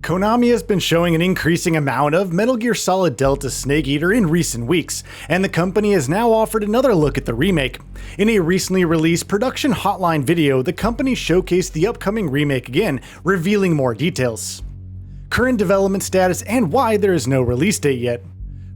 Konami has been showing an increasing amount of Metal Gear Solid Delta Snake Eater in recent weeks, and the company has now offered another look at the remake. In a recently released production hotline video, the company showcased the upcoming remake again, revealing more details. Current development status and why there is no release date yet.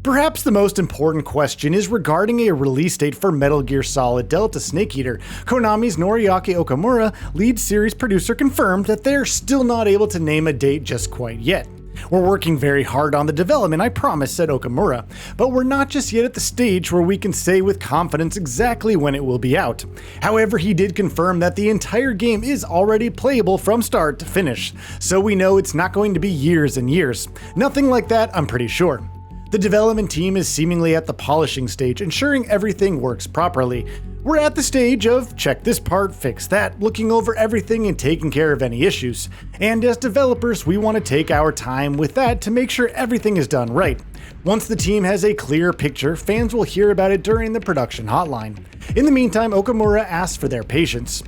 Perhaps the most important question is regarding a release date for Metal Gear Solid Delta Snake Eater. Konami's Noriaki Okamura, lead series producer, confirmed that they're still not able to name a date just quite yet. "We're working very hard on the development, I promise," said Okamura, "but we're not just yet at the stage where we can say with confidence exactly when it will be out." However, he did confirm that the entire game is already playable from start to finish, so we know it's not going to be years and years. Nothing like that, I'm pretty sure. The development team is seemingly at the polishing stage, ensuring everything works properly. We're at the stage of check this part, fix that, looking over everything and taking care of any issues. And as developers, we want to take our time with that to make sure everything is done right. Once the team has a clear picture, fans will hear about it during the production hotline. In the meantime, Okamura asked for their patience.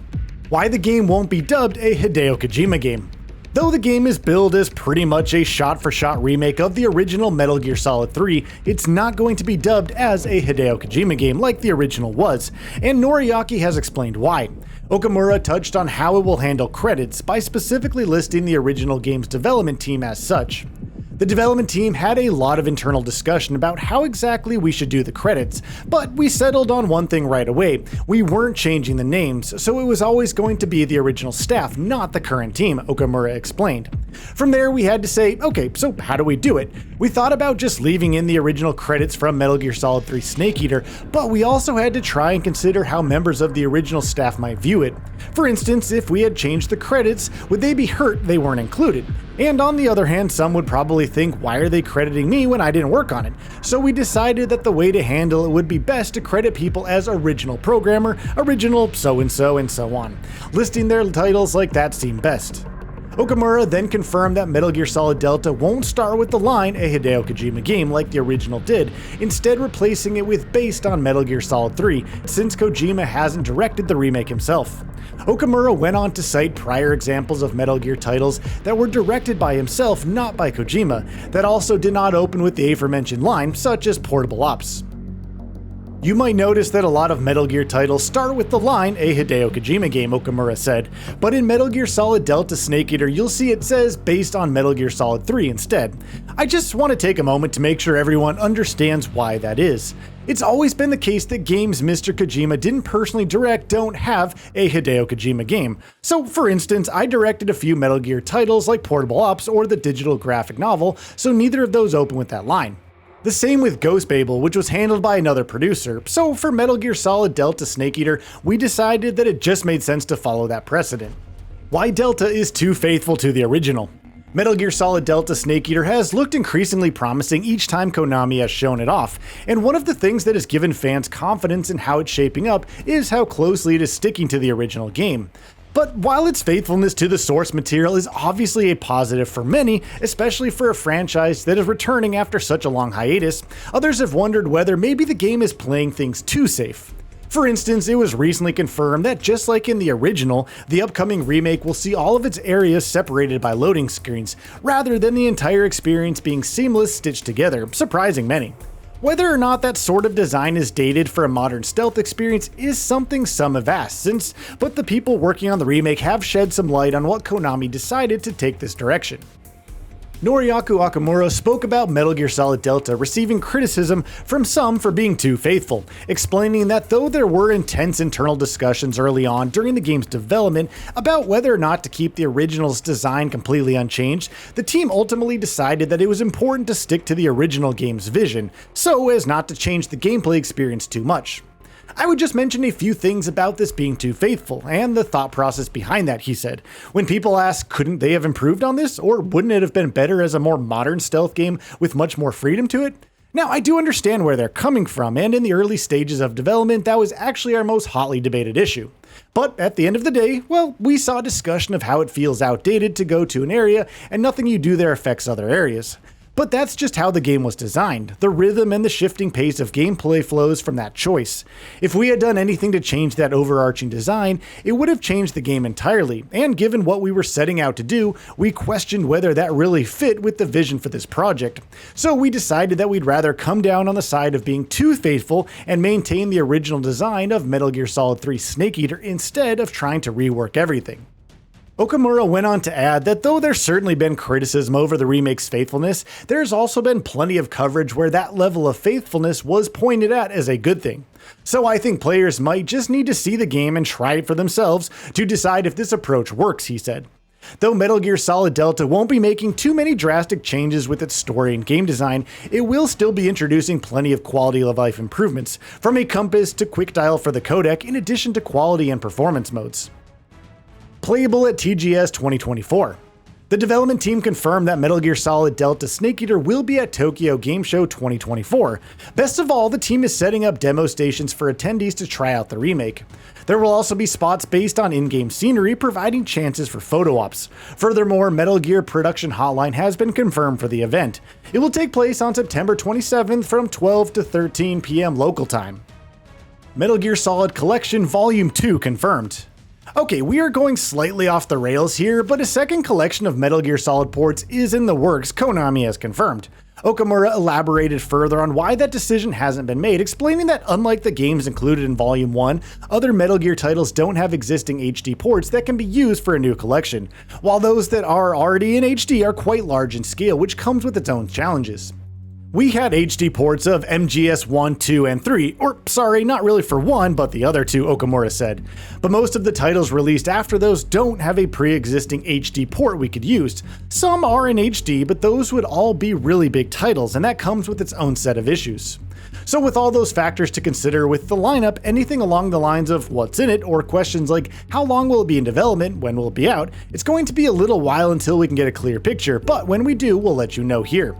Why the game won't be dubbed a Hideo Kojima game. Though the game is billed as pretty much a shot-for-shot remake of the original Metal Gear Solid 3, it's not going to be dubbed as a Hideo Kojima game like the original was, and Noriaki has explained why. Okamura touched on how it will handle credits by specifically listing the original game's development team as such. The development team had a lot of internal discussion about how exactly we should do the credits, but we settled on one thing right away. We weren't changing the names, so it was always going to be the original staff, not the current team, Okamura explained. From there, we had to say, okay, so how do we do it? We thought about just leaving in the original credits from Metal Gear Solid 3 Snake Eater, but we also had to try and consider how members of the original staff might view it. For instance, if we had changed the credits, would they be hurt they weren't included? And on the other hand, some would probably think, why are they crediting me when I didn't work on it? So we decided that the way to handle it would be best to credit people as original programmer, original so-and-so, and so on. Listing their titles like that seemed best. Okamura then confirmed that Metal Gear Solid Delta won't start with the line a Hideo Kojima game like the original did, instead replacing it with based on Metal Gear Solid 3, since Kojima hasn't directed the remake himself. Okamura went on to cite prior examples of Metal Gear titles that were directed by himself, not by Kojima, that also did not open with the aforementioned line, such as Portable Ops. You might notice that a lot of Metal Gear titles start with the line, a Hideo Kojima game, Okamura said, but in Metal Gear Solid Delta Snake Eater you'll see it says based on Metal Gear Solid 3 instead. I just want to take a moment to make sure everyone understands why that is. It's always been the case that games Mr. Kojima didn't personally direct don't have a Hideo Kojima game. So for instance, I directed a few Metal Gear titles like Portable Ops or the digital graphic novel, so neither of those open with that line. The same with Ghost Babel, which was handled by another producer, so for Metal Gear Solid Delta Snake Eater, we decided that it just made sense to follow that precedent. Why Delta is too faithful to the original. Metal Gear Solid Delta Snake Eater has looked increasingly promising each time Konami has shown it off, and one of the things that has given fans confidence in how it's shaping up is how closely it is sticking to the original game. But while its faithfulness to the source material is obviously a positive for many, especially for a franchise that is returning after such a long hiatus, others have wondered whether maybe the game is playing things too safe. For instance, it was recently confirmed that just like in the original, the upcoming remake will see all of its areas separated by loading screens, rather than the entire experience being seamless stitched together, surprising many. Whether or not that sort of design is dated for a modern stealth experience is something some have asked since, but the people working on the remake have shed some light on what Konami decided to take this direction. Noriaki Okamura spoke about Metal Gear Solid Delta receiving criticism from some for being too faithful, explaining that though there were intense internal discussions early on during the game's development about whether or not to keep the original's design completely unchanged, the team ultimately decided that it was important to stick to the original game's vision, so as not to change the gameplay experience too much. I would just mention a few things about this being too faithful, and the thought process behind that, he said. When people ask, couldn't they have improved on this, or wouldn't it have been better as a more modern stealth game with much more freedom to it? Now, I do understand where they're coming from, and in the early stages of development, that was actually our most hotly debated issue. But at the end of the day, well, we saw a discussion of how it feels outdated to go to an area, and nothing you do there affects other areas. But that's just how the game was designed. The rhythm and the shifting pace of gameplay flows from that choice. If we had done anything to change that overarching design, it would have changed the game entirely, and given what we were setting out to do, we questioned whether that really fit with the vision for this project. So we decided that we'd rather come down on the side of being too faithful and maintain the original design of Metal Gear Solid 3 Snake Eater instead of trying to rework everything. Okamura went on to add that though there's certainly been criticism over the remake's faithfulness, there's also been plenty of coverage where that level of faithfulness was pointed at as a good thing. So I think players might just need to see the game and try it for themselves to decide if this approach works, he said. Though Metal Gear Solid Delta won't be making too many drastic changes with its story and game design, it will still be introducing plenty of quality of life improvements, from a compass to quick dial for the codec in addition to quality and performance modes. Playable at TGS 2024. The development team confirmed that Metal Gear Solid Delta Snake Eater will be at Tokyo Game Show 2024. Best of all, the team is setting up demo stations for attendees to try out the remake. There will also be spots based on in-game scenery, providing chances for photo ops. Furthermore, Metal Gear Production Hotline has been confirmed for the event. It will take place on September 27th from 12 to 13 p.m. local time. Metal Gear Solid Collection Volume 2 confirmed. Okay, we are going slightly off the rails here, but a second collection of Metal Gear Solid ports is in the works, Konami has confirmed. Okamura elaborated further on why that decision hasn't been made, explaining that unlike the games included in Volume 1, other Metal Gear titles don't have existing HD ports that can be used for a new collection, while those that are already in HD are quite large in scale, which comes with its own challenges. We had HD ports of MGS 1, 2, and 3, or sorry, not really for one, but the other two, Okamura said. But most of the titles released after those don't have a pre-existing HD port we could use. Some are in HD, but those would all be really big titles, and that comes with its own set of issues. So with all those factors to consider with the lineup, anything along the lines of what's in it, or questions like how long will it be in development, when will it be out, it's going to be a little while until we can get a clear picture, but when we do, we'll let you know here.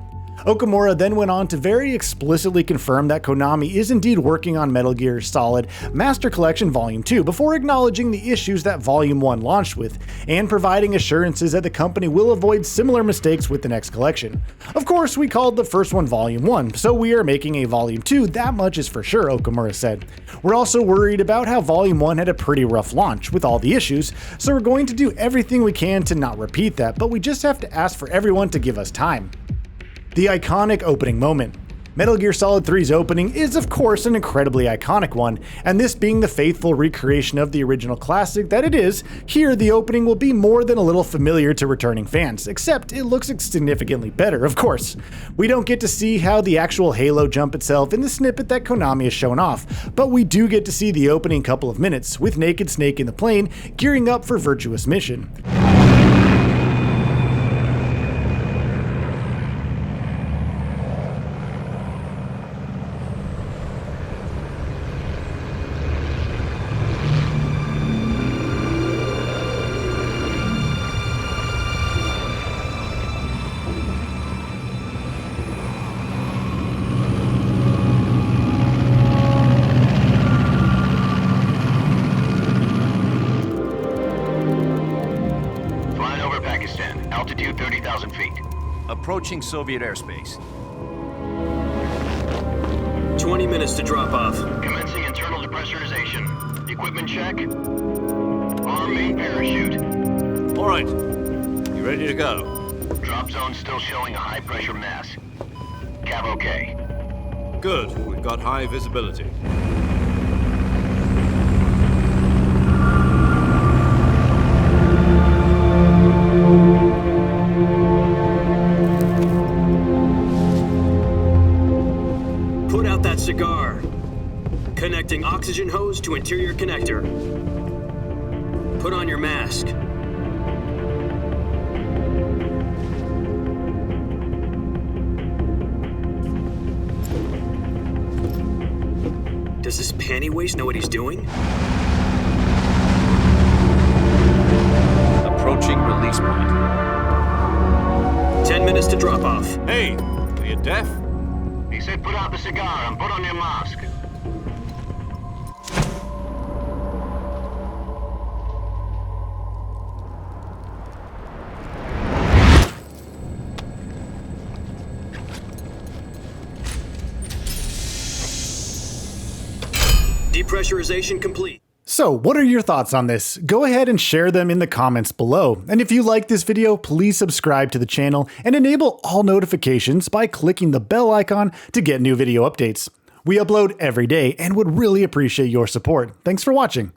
Okamura then went on to very explicitly confirm that Konami is indeed working on Metal Gear Solid Master Collection Volume 2 before acknowledging the issues that Volume 1 launched with, and providing assurances that the company will avoid similar mistakes with the next collection. Of course, we called the first one Volume 1, so we are making a Volume 2, that much is for sure, Okamura said. We're also worried about how Volume 1 had a pretty rough launch with all the issues, so we're going to do everything we can to not repeat that, but we just have to ask for everyone to give us time. The iconic opening moment. Metal Gear Solid 3's opening is of course an incredibly iconic one, and this being the faithful recreation of the original classic that it is, here the opening will be more than a little familiar to returning fans, except it looks significantly better, of course. We don't get to see how the actual Halo jump itself in the snippet that Konami has shown off, but we do get to see the opening couple of minutes, with Naked Snake in the plane gearing up for Virtuous Mission. Altitude 30,000 feet. Approaching Soviet airspace. 20 minutes to drop off. Commencing internal depressurization. Equipment check. Arm main parachute. All right. You ready to go? Drop zone still showing a high pressure mass. Cav okay. Good. We've got high visibility. Put out that cigar. Connecting oxygen hose to interior connector. Put on your mask. Does this panty waste know what he's doing? Approaching release point. 10 minutes to drop off. Hey, are you deaf? He said put out the cigar and put on your mask. Depressurization complete. So, what are your thoughts on this? Go ahead and share them in the comments below. And if you like this video, please subscribe to the channel and enable all notifications by clicking the bell icon to get new video updates. We upload every day and would really appreciate your support. Thanks for watching.